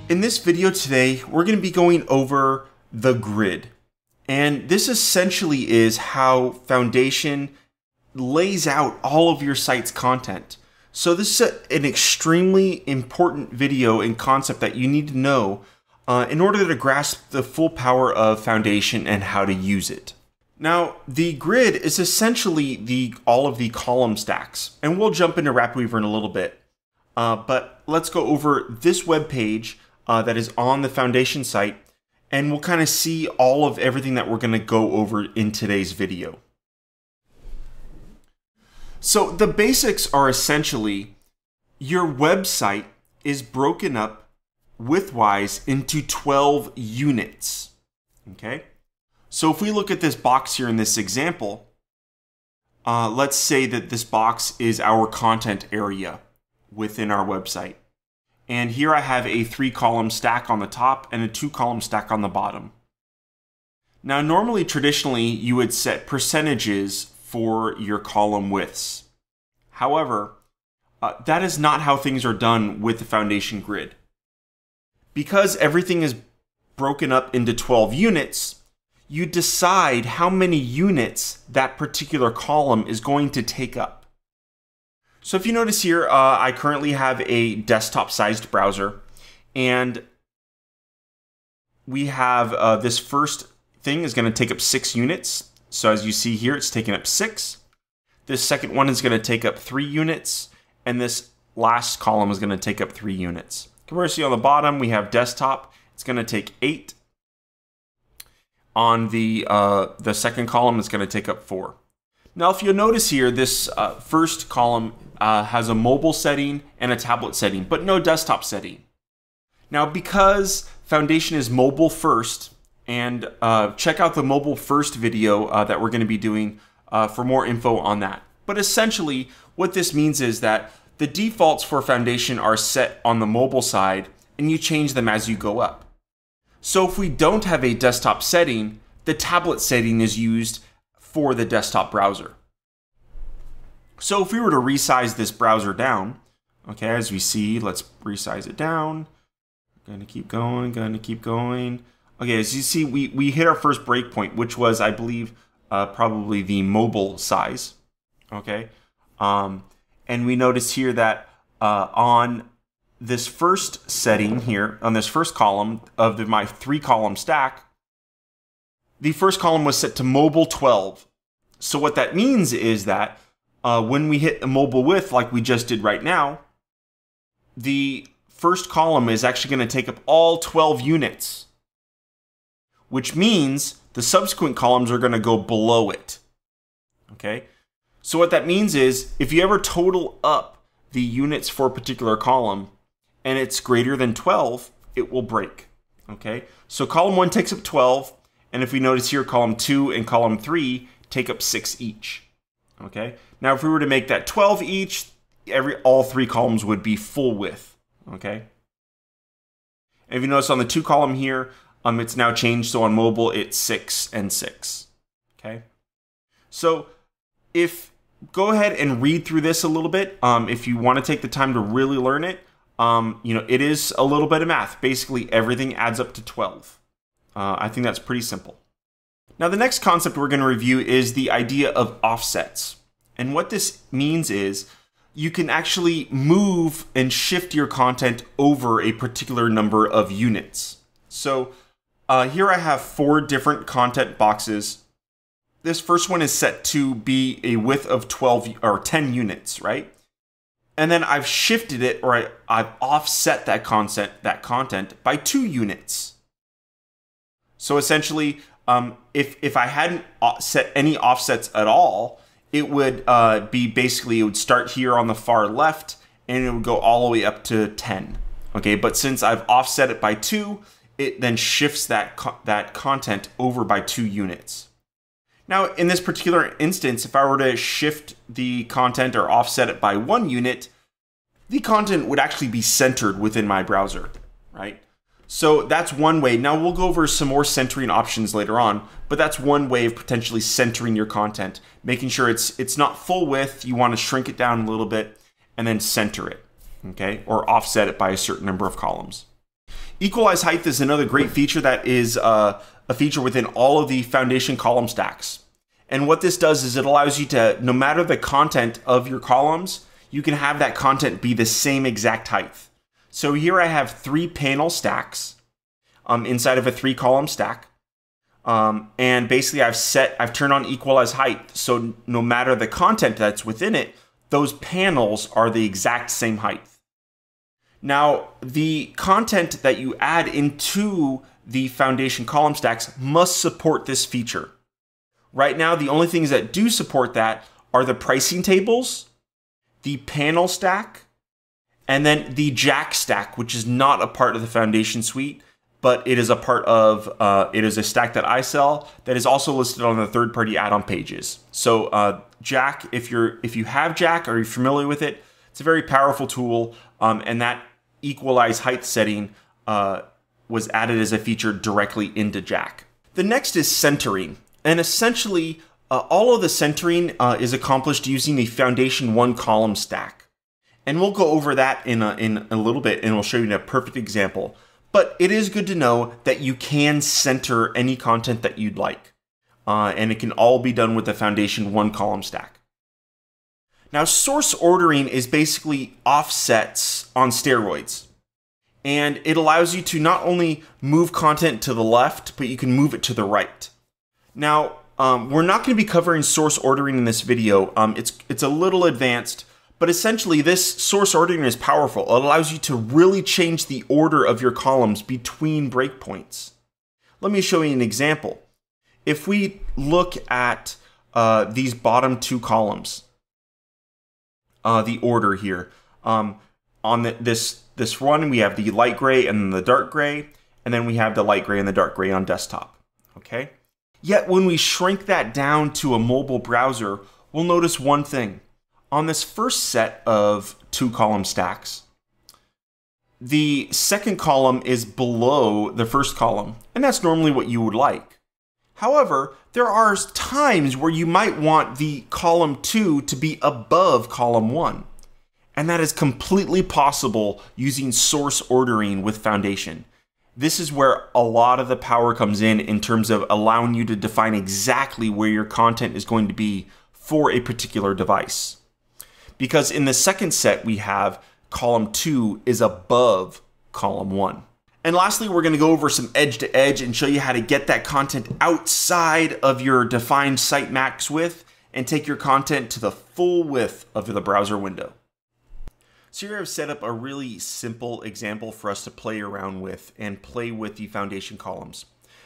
In this video today, we're going to be going over the grid. And this essentially is how Foundation lays out all of your site's content. So this is an extremely important video and concept that you need to know in order to grasp the full power of Foundation and how to use it. Now, the grid is essentially all of the column stacks, and we'll jump into RapidWeaver in a little bit. But let's go over this web page that is on the Foundation site, and we'll kind of see all of everything that we're going to go over in today's video. So the basics are essentially your website is broken up widthwise into 12 units. Okay? So if we look at this box here in this example, let's say that this box is our content area within our website. And here I have a 3-column stack on the top and a 2-column stack on the bottom. Now, normally, traditionally, you would set percentages for your column widths. However, that is not how things are done with the Foundation grid. Because everything is broken up into 12 units, you decide how many units that particular column is going to take up. So if you notice here, I currently have a desktop-sized browser, and we have this first thing is going to take up 6 units. So as you see here, it's taking up 6. This second one is going to take up 3 units, and this last column is going to take up 3 units. Conversely, on the bottom, we have desktop. It's going to take 8. On the second column, it's going to take up 4. Now, if you'll notice here, this first column has a mobile setting and a tablet setting, but no desktop setting. Now, because Foundation is mobile first, and check out the mobile first video that we're going to be doing for more info on that. But essentially, what this means is that the defaults for Foundation are set on the mobile side, and you change them as you go up. So if we don't have a desktop setting, the tablet setting is used for the desktop browser. So if we were to resize this browser down, okay, as we see, let's resize it down. Going to keep going, going to keep going. Okay, as you see, we hit our first breakpoint, which was, I believe, probably the mobile size. Okay, and we notice here that on this first setting here, on this first column of my 3-column stack, the first column was set to mobile 12. So what that means is that when we hit the mobile width like we just did right now, the first column is actually going to take up all 12 units, which means the subsequent columns are going to go below it. Okay? So what that means is if you ever total up the units for a particular column and it's greater than 12, it will break. Okay? So column 1 takes up 12, and if we notice here, column 2 and column 3 take up 6 each. Okay? Now, if we were to make that 12 each, all 3 columns would be full width. Okay? And if you notice on the 2 column here, it's now changed. So on mobile, it's 6 and 6. Okay? So go ahead and read through this a little bit. If you want to take the time to really learn it, it is a little bit of math. Basically, everything adds up to 12. I think that's pretty simple. Now, the next concept we're going to review is the idea of offsets. And what this means is you can actually move and shift your content over a particular number of units. So here I have 4 different content boxes. This first one is set to be a width of 12 or 10 units, right? And then I've shifted it, or I've offset that content by 2 units. So essentially, if I hadn't set any offsets at all, it would it would start here on the far left, and it would go all the way up to 10. Okay, but since I've offset it by 2, it then shifts that content over by 2 units. Now, in this particular instance, if I were to shift the content or offset it by 1 unit, the content would actually be centered within my browser, right? So that's one way. Now we'll go over some more centering options later on, but that's one way of potentially centering your content, making sure it's not full width. You want to shrink it down a little bit and then center it, okay? Or offset it by a certain number of columns. Equalize height is another great feature that is a feature within all of the foundation column stacks. And what this does is it allows you to, no matter the content of your columns, you can have that content be the same exact height. So here I have 3 panel stacks inside of a 3 column stack. And basically I've turned on equalize height. So no matter the content that's within it, those panels are the exact same height. Now, the content that you add into the foundation column stacks must support this feature. Right now, the only things that do support that are the pricing tables, the panel stack, and then the jack stack, which is not a part of the foundation suite, but it is a part of, it is a stack that I sell that is also listed on the third-party add-on pages. So Jack, if you have Jack or you're familiar with it, it's a very powerful tool, and that equalize height setting was added as a feature directly into Jack. The next is centering, and essentially all of the centering is accomplished using the foundation 1 column stack. And we'll go over that in a little bit, and we'll show you a perfect example. But it is good to know that you can center any content that you'd like. And it can all be done with the foundation 1 column stack. Now, source ordering is basically offsets on steroids. And it allows you to not only move content to the left, but you can move it to the right. Now, we're not going to be covering source ordering in this video. It's a little advanced. But essentially, this source ordering is powerful. It allows you to really change the order of your columns between breakpoints. Let me show you an example. If we look at these bottom 2 columns, the order here, on this one, we have the light gray and the dark gray, and then we have the light gray and the dark gray on desktop. Okay? Yet when we shrink that down to a mobile browser, we'll notice one thing. On this first set of 2 column stacks, the second column is below the first column, and that's normally what you would like. However, there are times where you might want the column 2 to be above column 1, and that is completely possible using source ordering with Foundation. This is where a lot of the power comes in terms of allowing you to define exactly where your content is going to be for a particular device. Because in the second set, we have column 2 is above column 1. And lastly, we're going to go over some edge to edge and show you how to get that content outside of your defined site max width and take your content to the full width of the browser window. So here I've set up a really simple example for us to play around with and play with the foundation columns.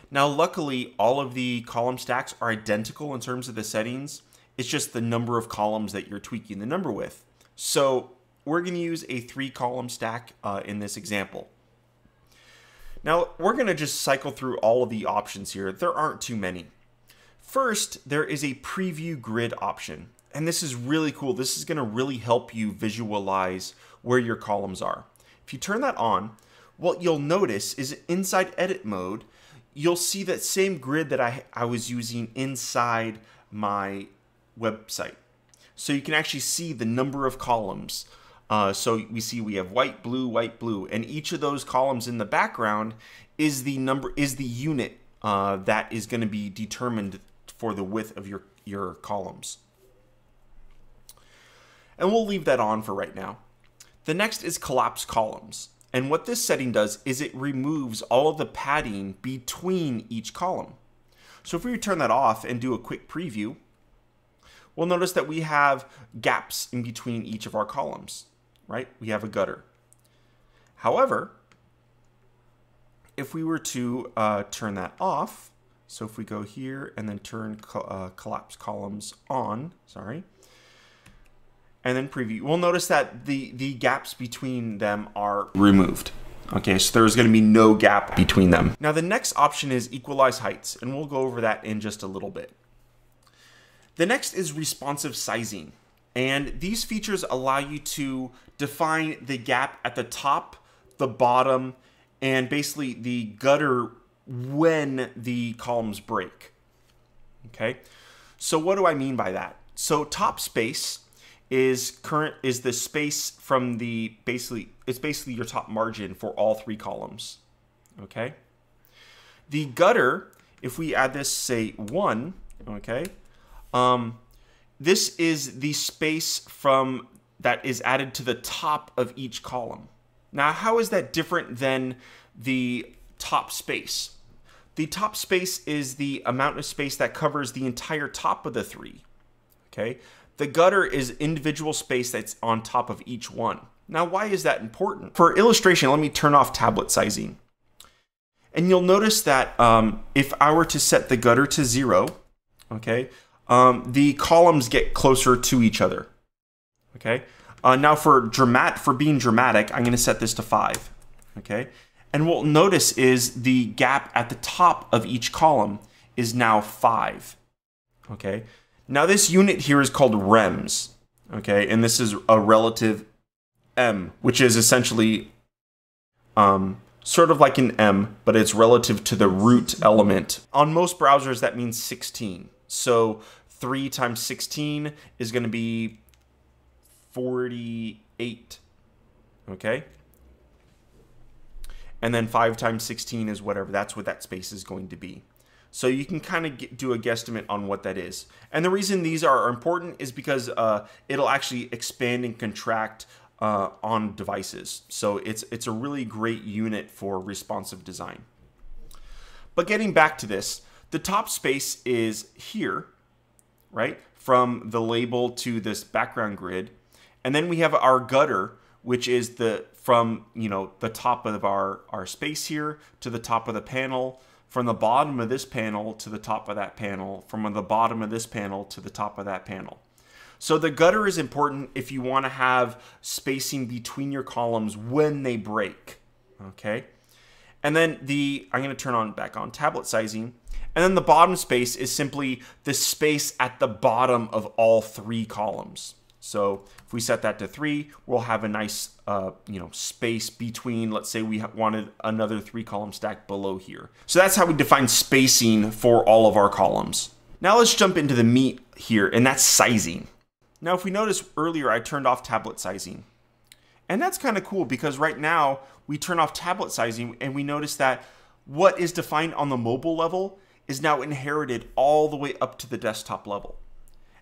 Now, luckily, all of the column stacks are identical in terms of the settings. It's just the number of columns that you're tweaking the number with. So we're going to use a 3 column stack in this example. Now we're going to just cycle through all of the options here. There aren't too many. First, there is a preview grid option. And this is really cool. This is going to really help you visualize where your columns are. If you turn that on, what you'll notice is inside edit mode, you'll see that same grid that I was using inside my website. So you can actually see the number of columns. So we have white, blue, and each of those columns in the background is the unit that is going to be determined for the width of your columns. And we'll leave that on for right now. The next is collapse columns. And what this setting does is it removes all of the padding between each column. So if we turn that off and do a quick preview, we'll notice that we have gaps in between each of our columns, right? We have a gutter. However, if we were to turn that off, so if we go here and then turn collapse columns on, and then preview, we'll notice that the gaps between them are removed. Okay, so there's going to be no gap between them. Now the next option is equalize heights, and we'll go over that in just a little bit. The next is responsive sizing, and these features allow you to define the gap at the top, the bottom, and basically the gutter when the columns break. Okay, so what do I mean by that? So top space is the space from it's basically your top margin for all 3 columns. okay? The gutter, if we add this, say 1, okay, this is the space from that is added to the top of each column. Now, how is that different than the top space? The top space is the amount of space that covers the entire top of the 3, okay? The gutter is individual space that's on top of each one. Now, why is that important? For illustration, let me turn off tablet sizing. And you'll notice that if I were to set the gutter to 0, okay, the columns get closer to each other, okay? Now for being dramatic, I'm going to set this to 5, okay? And what we'll notice is the gap at the top of each column is now 5, okay? Now this unit here is called rems, okay? And this is a relative m, which is essentially sort of like an m, but it's relative to the root element. On most browsers, that means 16. So 3 times 16 is going to be 48, okay? And then 5 times 16 is whatever. That's what that space is going to be. So you can kind of do a guesstimate on what that is. And the reason these are important is because it'll actually expand and contract on devices. So it's a really great unit for responsive design. But getting back to this, the top space is here, right? From the label to this background grid. And then we have our gutter, which is from the top of our space here to the top of the panel, from the bottom of this panel to the top of that panel, from the bottom of this panel to the top of that panel. So the gutter is important if you want to have spacing between your columns when they break, okay? And then I'm going to turn back on tablet sizing. And then the bottom space is simply the space at the bottom of all 3 columns. So if we set that to 3, we'll have a nice space between, let's say we wanted another 3-column stack below here. So that's how we define spacing for all of our columns. Now let's jump into the meat here, and that's sizing. Now if we notice earlier, I turned off tablet sizing. And that's kind of cool because right now we turn off tablet sizing and we notice that what is defined on the mobile level is now inherited all the way up to the desktop level.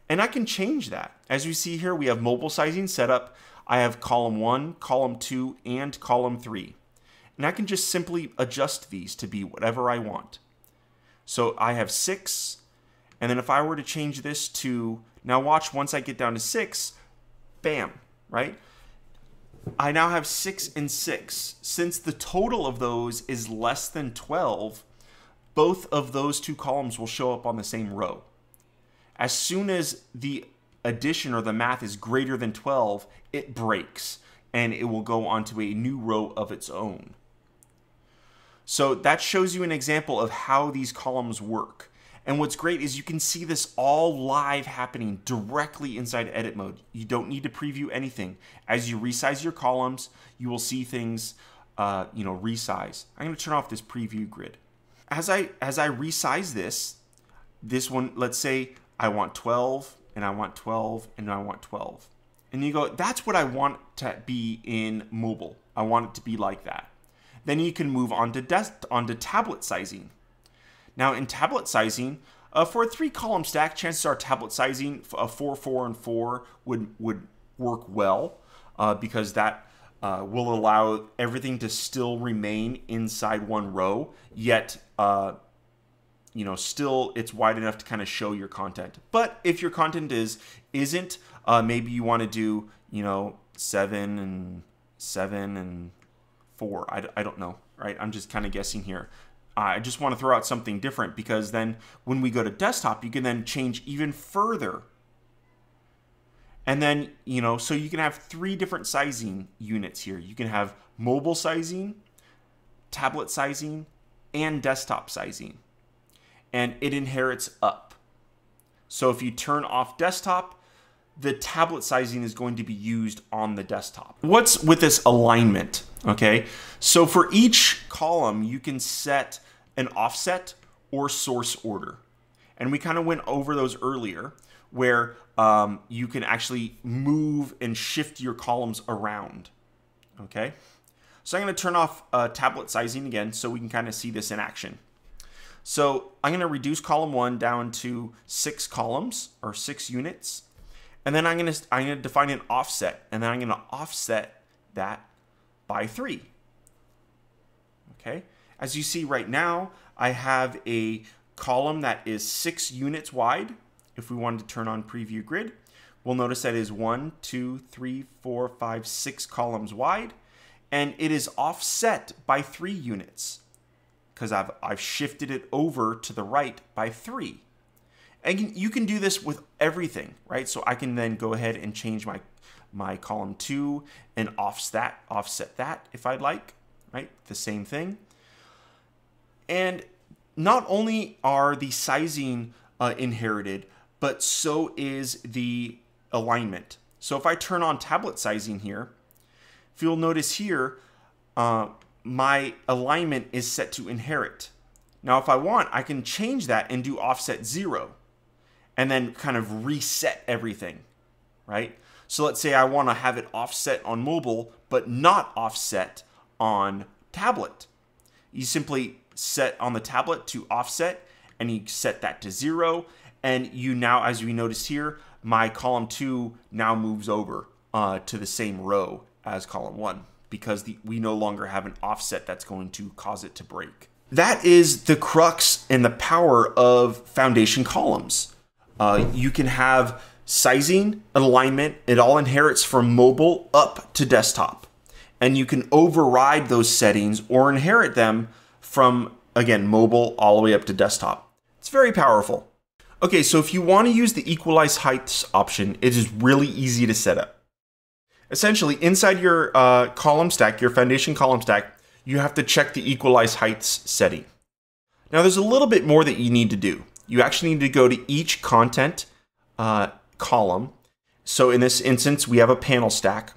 And I can change that. As you see here, we have mobile sizing set up. I have column 1, column 2, and column 3. And I can just simply adjust these to be whatever I want. So I have 6, and then if I were to change this to, now watch, once I get down to 6, bam, right? I now have 6 and 6. Since the total of those is less than 12, both of those 2 columns will show up on the same row. As soon as the addition or the math is greater than 12, it breaks and it will go onto a new row of its own. So that shows you an example of how these columns work. And what's great is you can see this all live happening directly inside edit mode. You don't need to preview anything. As you resize your columns, you will see things resize. I'm going to turn off this preview grid. As I resize this one, let's say I want 12, and I want 12, and I want 12. And you go, that's what I want to be in mobile. I want it to be like that. Then you can move on to tablet sizing. Now in tablet sizing, for a 3-column stack, chances are tablet sizing, a 4, 4, and 4 would work well because that will allow everything to still remain inside one row, yet still it's wide enough to kind of show your content. But if your content isn't, maybe you want to do 7 and 7 and 4. I don't know, right? I'm just kind of guessing here. I just want to throw out something different because then when we go to desktop, you can then change even further. And then, so you can have 3 different sizing units here. You can have mobile sizing, tablet sizing, and desktop sizing. And it inherits up. So if you turn off desktop, the tablet sizing is going to be used on the desktop. What's with this alignment? Okay, so for each column, you can set an offset or source order. And we kind of went over those earlier, where you can actually move and shift your columns around. Okay, So I'm going to turn off tablet sizing again so we can kind of see this in action. So I'm going to reduce column 1 down to 6 columns or 6 units. And then I'm going to define an offset, and then I'm going to offset that by 3. Okay. As you see right now, I have a column that is 6 units wide. If we wanted to turn on preview grid, we'll notice that is 1, 2, 3, 4, 5, 6 columns wide, and it is offset by 3 units because I've shifted it over to the right by 3. And you can do this with everything, right? So I can then go ahead and change my column 2 and offset that if I'd like, right? The same thing. And not only are the sizing inherited, but so is the alignment. So if I turn on tablet sizing here, if you'll notice here, my alignment is set to inherit. Now, if I want, I can change that and do offset 0 and then kind of reset everything, right? So let's say I want to have it offset on mobile, but not offset on tablet. You simply set on the tablet to offset, and you set that to 0. And you now, as we notice here, my column 2 now moves over to the same row as column 1 because we no longer have an offset that's going to cause it to break. That is the crux and the power of foundation columns. You can have sizing, alignment, it all inherits from mobile up to desktop. And you can override those settings or inherit them from, again, mobile all the way up to desktop. It's very powerful. Okay, so if you want to use the equalize heights option, it is really easy to set up. Essentially, inside your column stack, your foundation column stack, you have to check the equalize heights setting. Now, there's a little bit more that you need to do. You actually need to go to each content column. So in this instance, we have a panel stack,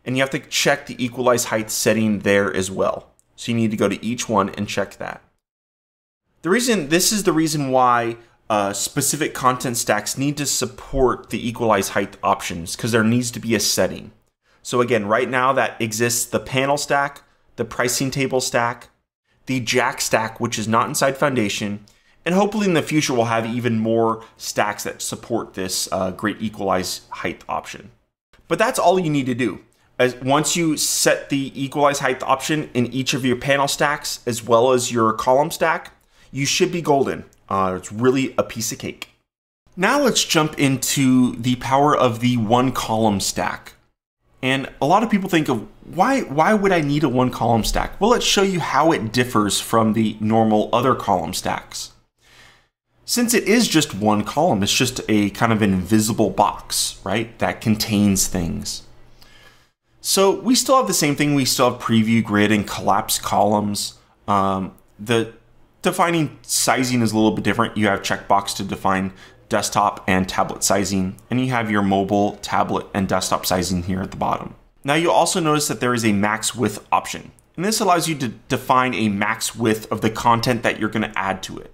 and you have to check the equalize heights setting there as well. So you need to go to each one and check that. This is the reason why specific content stacks need to support the equalize height options, because there needs to be a setting. So again, right now that exists the panel stack, the pricing table stack, the jack stack, which is not inside foundation, and hopefully in the future we'll have even more stacks that support this great equalize height option. But that's all you need to do. Once you set the equalize height option in each of your panel stacks as well as your column stack, you should be golden. It's really a piece of cake. Now let's jump into the power of the one column stack. And a lot of people think of why would I need a one column stack? Well, let's show you how it differs from the normal other column stacks. Since it is just one column, it's just a kind of invisible box, right? That contains things. So we still have the same thing. We still have preview grid and collapse columns. The defining sizing is a little bit different. You have checkbox to define desktop and tablet sizing, and you have your mobile, tablet, and desktop sizing here at the bottom. Now you'll also notice that there is a max width option, and this allows you to define a max width of the content that you're going to add to it.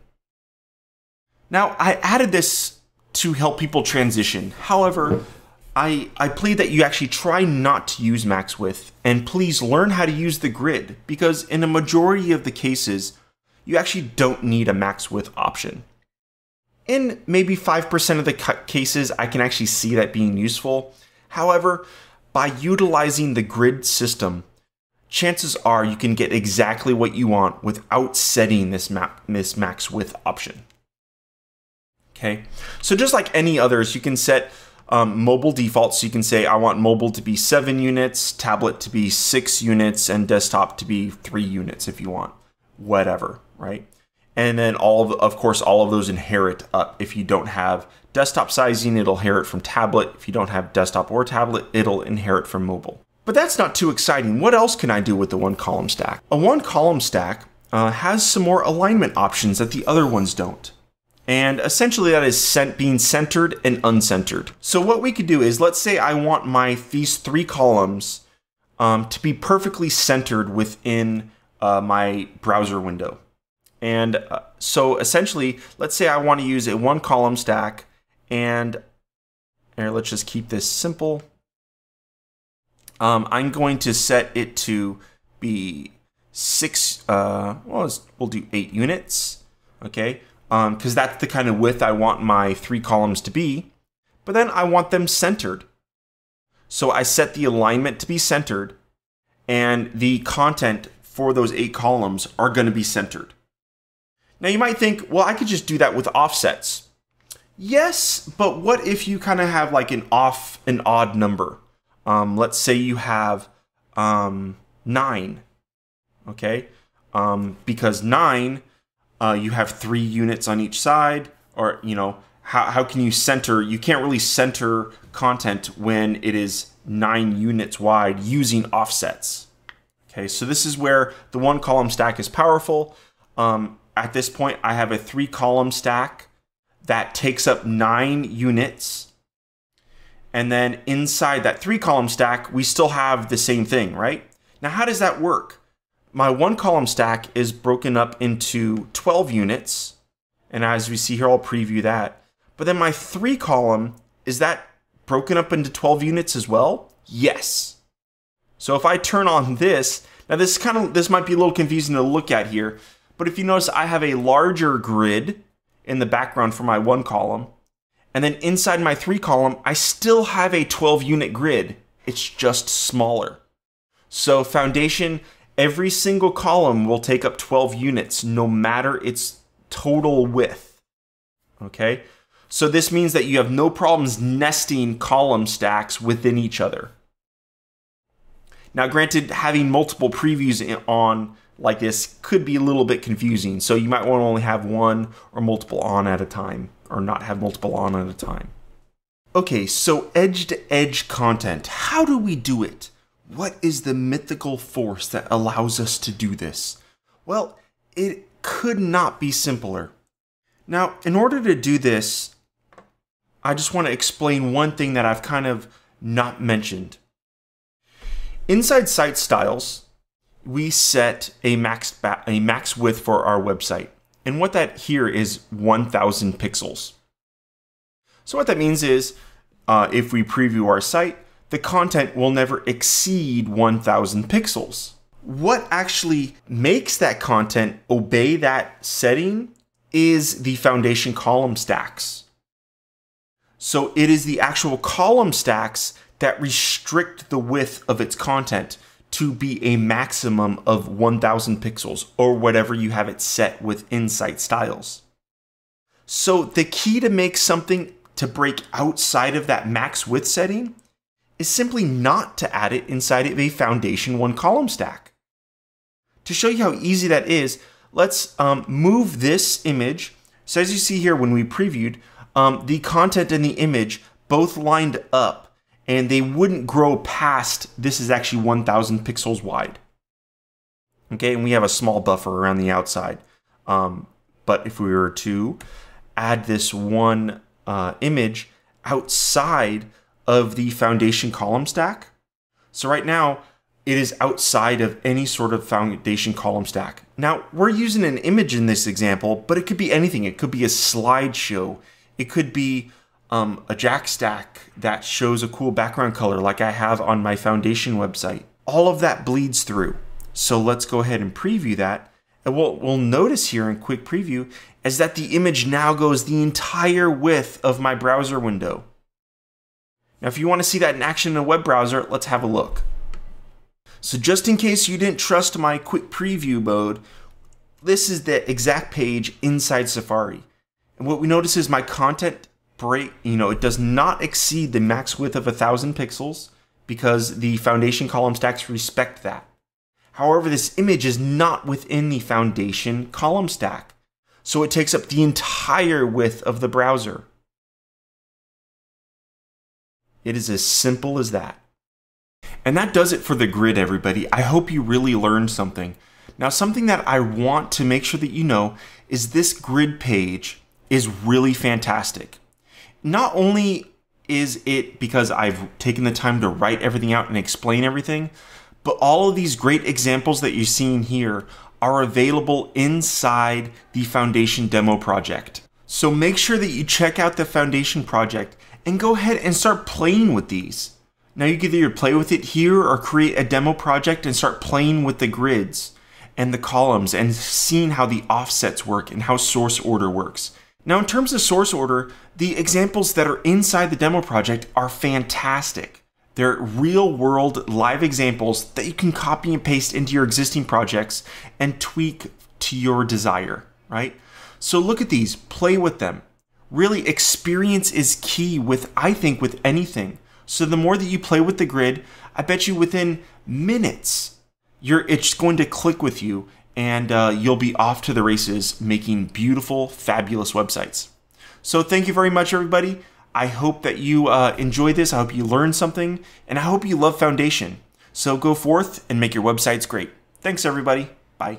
Now I added this to help people transition. However, I plead that you actually try not to use max width, and please learn how to use the grid, because in a majority of the cases, you actually don't need a max width option. In maybe 5% of the cases, I can actually see that being useful. However, by utilizing the grid system, chances are you can get exactly what you want without setting this max width option. Okay, so just like any others, you can set mobile defaults. So you can say, I want mobile to be 7 units, tablet to be 6 units, and desktop to be 3 units if you want, whatever, right? And then of course, all of those inherit up. If you don't have desktop sizing, it'll inherit from tablet. If you don't have desktop or tablet, it'll inherit from mobile. But that's not too exciting. What else can I do with the one column stack? A one column stack has some more alignment options that the other ones don't. And essentially that is being centered and uncentered. So what we could do is, let's say I want these 3 columns to be perfectly centered within my browser window. And so essentially, let's say I want to use a one column stack, and let's just keep this simple. I'm going to set it to be we'll do 8 units, okay? Because that's the kind of width I want my 3 columns to be. But then I want them centered. So I set the alignment to be centered, and the content for those 8 columns are going to be centered. Now you might think, well, I could just do that with offsets. Yes, but what if you kind of have like an odd number? Let's say you have 9, okay? Because 9, you have 3 units on each side, or, you know, how can you center? You can't really center content when it is 9 units wide using offsets. Okay, so this is where the 1 column stack is powerful. At this point, I have a 3 column stack that takes up 9 units. And then inside that 3 column stack, we still have the same thing, right? Now, how does that work? My 1 column stack is broken up into 12 units. And as we see here, I'll preview that. But then my 3 column, is that broken up into 12 units as well? Yes. So if I turn on this, now this might be a little confusing to look at here, but if you notice, I have a larger grid in the background for my 1 column, and then inside my 3 column, I still have a 12 unit grid. It's just smaller. So foundation, every single column will take up 12 units, no matter its total width. Okay? So this means that you have no problems nesting column stacks within each other. Now, granted, having multiple previews on like this could be a little bit confusing. So you might want to only have 1 or multiple on at a time, or not have multiple on at a time. Okay, so edge-to-edge content. How do we do it? What is the mythical force that allows us to do this? Well, it could not be simpler. Now, in order to do this, I just want to explain one thing that I've kind of not mentioned. Inside site styles, we set a max width for our website. And what that here is 1,000 pixels. So what that means is, if we preview our site, the content will never exceed 1,000 pixels. What actually makes that content obey that setting is the foundation column stacks. So it is the actual column stacks that restrict the width of its content to be a maximum of 1,000 pixels, or whatever you have it set within site styles. So the key to make something to break outside of that max width setting is simply not to add it inside of a foundation 1 column stack. To show you how easy that is, let's move this image. So as you see here when we previewed, the content and the image both lined up, and they wouldn't grow past, this is actually 1,000 pixels wide. Okay, and we have a small buffer around the outside. But if we were to add this 1 image outside of the foundation column stack, so right now it is outside of any sort of foundation column stack. Now, we're using an image in this example, but it could be anything. It could be a slideshow. It could be a jack stack that shows a cool background color like I have on my foundation website. All of that bleeds through. So let's go ahead and preview that. And what we'll notice here in quick preview is that the image now goes the entire width of my browser window. Now, if you want to see that in action in a web browser, let's have a look. So just in case you didn't trust my quick preview mode, this is the exact page inside Safari. And what we notice is my content it does not exceed the max width of 1,000 pixels because the foundation column stacks respect that. However, this image is not within the foundation column stack, so it takes up the entire width of the browser. It is as simple as that. And that does it for the grid, everybody. I hope you really learned something. Now, something that I want to make sure that you know is this grid page is really fantastic. Not only is it because I've taken the time to write everything out and explain everything, but all of these great examples that you're seeing here are available inside the Foundation demo project. So make sure that you check out the Foundation project and go ahead and start playing with these. Now you can either play with it here or create a demo project and start playing with the grids and the columns and seeing how the offsets work and how source order works. Now in terms of source order, the examples that are inside the demo project are fantastic. They're real world live examples that you can copy and paste into your existing projects and tweak to your desire, right? So look at these, play with them. Really, experience is key with, I think, with anything. So the more that you play with the grid, I bet you within minutes, it's going to click with you and you'll be off to the races making beautiful, fabulous websites. So thank you very much, everybody. I hope that you enjoy this. I hope you learned something, and I hope you love Foundation. So go forth and make your websites great. Thanks, everybody. Bye.